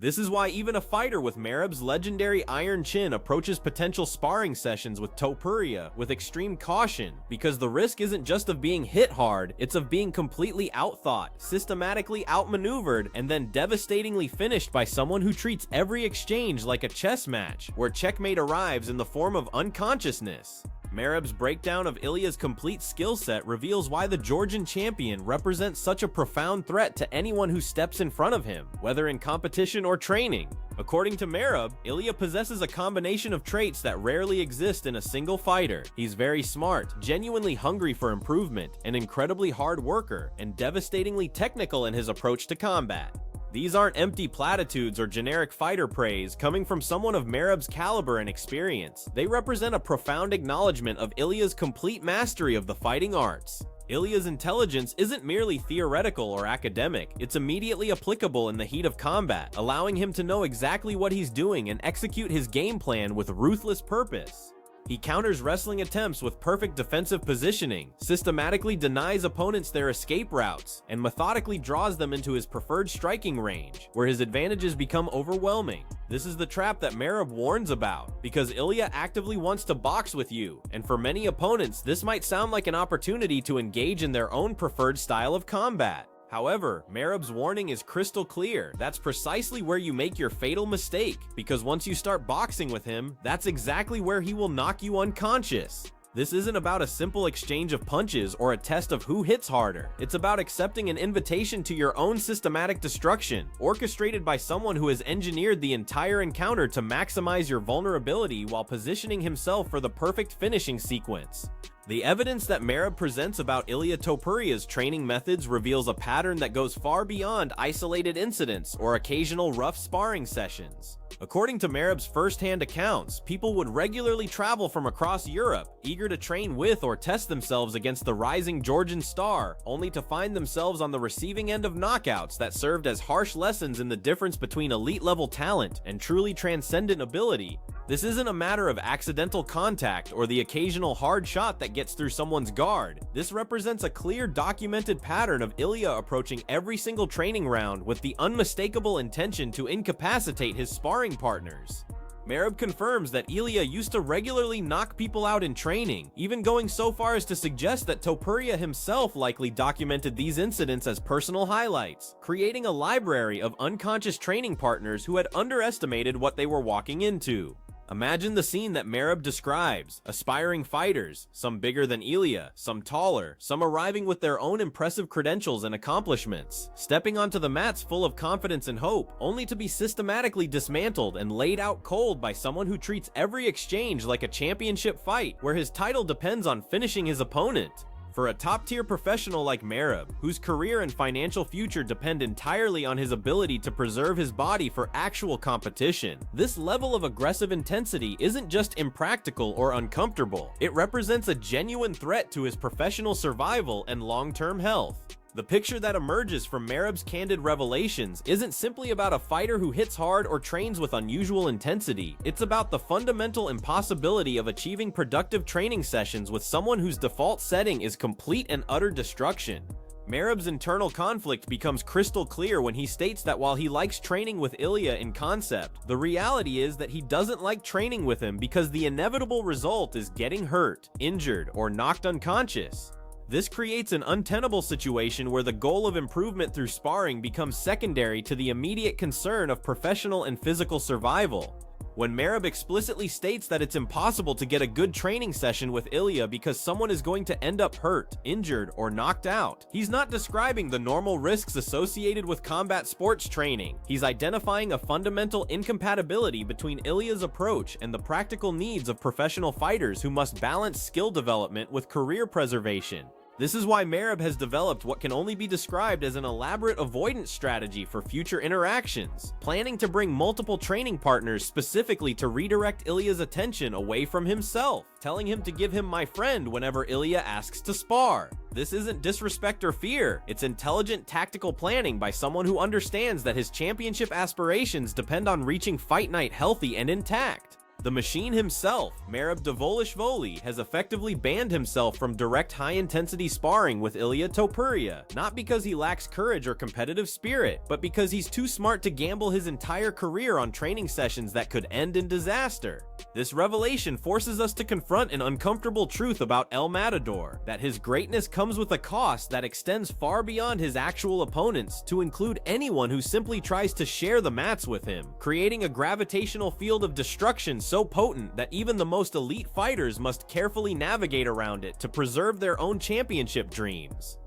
This is why even a fighter with Merab's legendary iron chin approaches potential sparring sessions with Topuria with extreme caution, because the risk isn't just of being hit hard, it's of being completely outthought, systematically outmaneuvered, and then devastatingly finished by someone who treats every exchange like a chess match, where checkmate arrives in the form of unconsciousness. Merab's breakdown of Ilia's complete skill set reveals why the Georgian champion represents such a profound threat to anyone who steps in front of him, whether in competition or training. According to Merab, Ilia possesses a combination of traits that rarely exist in a single fighter. He's very smart, genuinely hungry for improvement, an incredibly hard worker, and devastatingly technical in his approach to combat. These aren't empty platitudes or generic fighter praise coming from someone of Merab's caliber and experience. They represent a profound acknowledgement of Ilia's complete mastery of the fighting arts. Ilia's intelligence isn't merely theoretical or academic, it's immediately applicable in the heat of combat, allowing him to know exactly what he's doing and execute his game plan with ruthless purpose. He counters wrestling attempts with perfect defensive positioning, systematically denies opponents their escape routes, and methodically draws them into his preferred striking range, where his advantages become overwhelming. This is the trap that Merab warns about, because Ilia actively wants to box with you, and for many opponents this might sound like an opportunity to engage in their own preferred style of combat. However, Merab's warning is crystal clear. That's precisely where you make your fatal mistake, because once you start boxing with him, that's exactly where he will knock you unconscious. This isn't about a simple exchange of punches or a test of who hits harder. It's about accepting an invitation to your own systematic destruction, orchestrated by someone who has engineered the entire encounter to maximize your vulnerability while positioning himself for the perfect finishing sequence. The evidence that Merab presents about Ilia Topuria's training methods reveals a pattern that goes far beyond isolated incidents or occasional rough sparring sessions. According to Merab's first-hand accounts, people would regularly travel from across Europe, eager to train with or test themselves against the rising Georgian star, only to find themselves on the receiving end of knockouts that served as harsh lessons in the difference between elite-level talent and truly transcendent ability. This isn't a matter of accidental contact or the occasional hard shot that gets through someone's guard. This represents a clear, documented pattern of Ilia approaching every single training round with the unmistakable intention to incapacitate his sparring partners. Merab confirms that Ilia used to regularly knock people out in training, even going so far as to suggest that Topuria himself likely documented these incidents as personal highlights, creating a library of unconscious training partners who had underestimated what they were walking into. Imagine the scene that Merab describes: aspiring fighters, some bigger than Ilia, some taller, some arriving with their own impressive credentials and accomplishments, stepping onto the mats full of confidence and hope, only to be systematically dismantled and laid out cold by someone who treats every exchange like a championship fight, where his title depends on finishing his opponent. For a top-tier professional like Merab, whose career and financial future depend entirely on his ability to preserve his body for actual competition, this level of aggressive intensity isn't just impractical or uncomfortable. It represents a genuine threat to his professional survival and long-term health. The picture that emerges from Merab's candid revelations isn't simply about a fighter who hits hard or trains with unusual intensity. It's about the fundamental impossibility of achieving productive training sessions with someone whose default setting is complete and utter destruction. Merab's internal conflict becomes crystal clear when he states that while he likes training with Ilia in concept, the reality is that he doesn't like training with him because the inevitable result is getting hurt, injured, or knocked unconscious. This creates an untenable situation where the goal of improvement through sparring becomes secondary to the immediate concern of professional and physical survival. When Merab explicitly states that it's impossible to get a good training session with Ilia because someone is going to end up hurt, injured, or knocked out, he's not describing the normal risks associated with combat sports training. He's identifying a fundamental incompatibility between Ilia's approach and the practical needs of professional fighters who must balance skill development with career preservation. This is why Merab has developed what can only be described as an elaborate avoidance strategy for future interactions, planning to bring multiple training partners specifically to redirect Ilia's attention away from himself, telling him to give him "my friend" whenever Ilia asks to spar. This isn't disrespect or fear, it's intelligent tactical planning by someone who understands that his championship aspirations depend on reaching fight night healthy and intact. The machine himself, Merab Dvalishvili, has effectively banned himself from direct high-intensity sparring with Ilia Topuria, not because he lacks courage or competitive spirit, but because he's too smart to gamble his entire career on training sessions that could end in disaster. This revelation forces us to confront an uncomfortable truth about El Matador, that his greatness comes with a cost that extends far beyond his actual opponents to include anyone who simply tries to share the mats with him, creating a gravitational field of destruction so potent that even the most elite fighters must carefully navigate around it to preserve their own championship dreams.